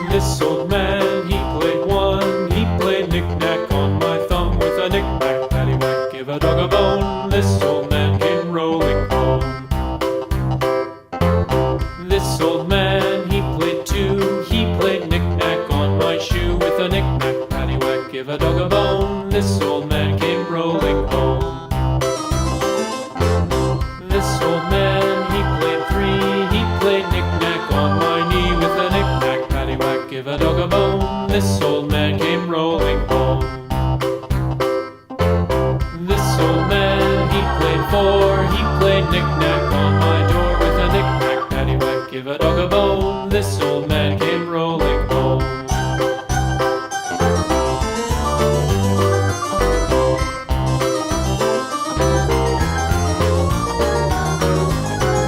This old man, he played one. He played knick-knack on my thumb with a knick-knack, paddywhack, give a dog a bone. This old man came rolling home. This old man, he played two. He played knick-knack on my shoe with a knick-knack, paddywhack, give a dog a bone. This old man came rolling home. This old man, he played three. He played knick-knack on my knee with a knick-knack, paddywhack, give a dog a bone. This old man came rolling home. This old man, he played four. He played knick-knack on my door with a knick-knack, paddywhack, give a dog a bone. This old man came rolling home.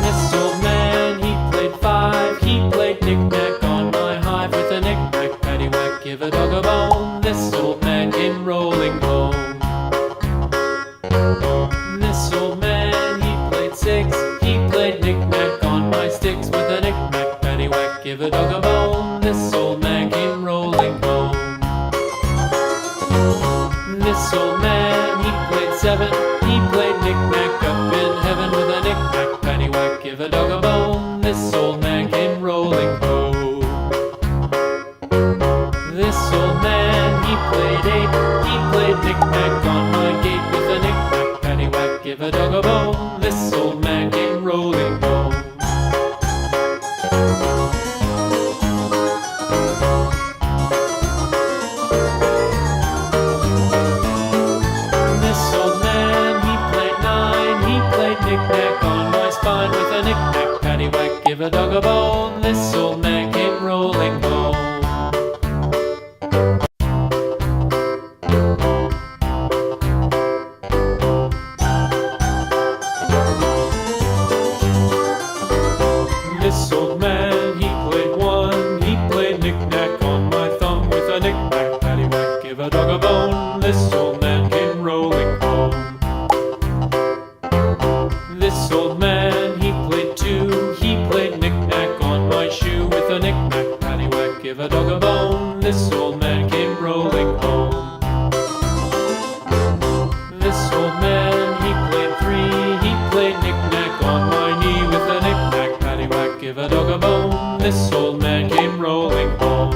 This old man, he played five. He played knick-knack on my hive with a knick-knack, paddywhack, give a dog a bone. This old man came rolling home. This old man, he played six. He played knick-knack on my sticks with a knick-knack, paddywhack, give a dog a bone. This old man came rolling home. This old man, he played seven. He played knick-knack up in heaven with a knick-knack, paddywhack, give a dog a bone. This old man came rolling home. This old man, he played eight. He played knick-knack on my gate with a knick-knack, paddywhack, give a dog a bone. This old man came rolling home. This old man, he played nine. He played knick-knack on my spine with a knick-knack, paddywhack, give a dog a bone. This old man came rolling home. This old man, he played one. He played knick-knack on my thumb with a knick-knack, paddywhack, give a dog a bone. This old man came rolling home. This old man, he played two. He played knick-knack on my shoe with a knick-knack, paddywhack, give a dog a bone. This old man came rolling home. This old man, he played three. He played knick-knack on my knee with a knick-knack, paddywhack, give a dog a bone. This old man came rolling home.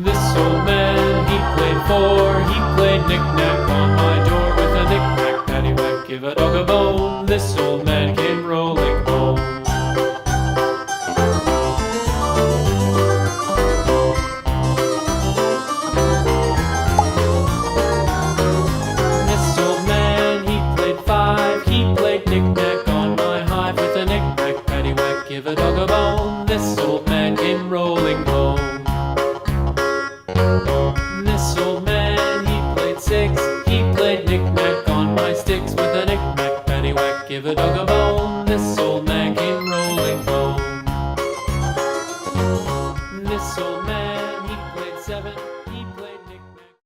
This old man, he played four. He played knick-knack on my door with a knick-knack, paddywhack, give a dog a bone. This old man came rolling home. This old man, he played five. He played knick-knack on my hive with a knick-knack, paddywhack, give a dog a bone. This old man came rolling home. This old man, he played six. He played knick-knack on my sticks with a knick-knack, paddywhack, give a dog a bone.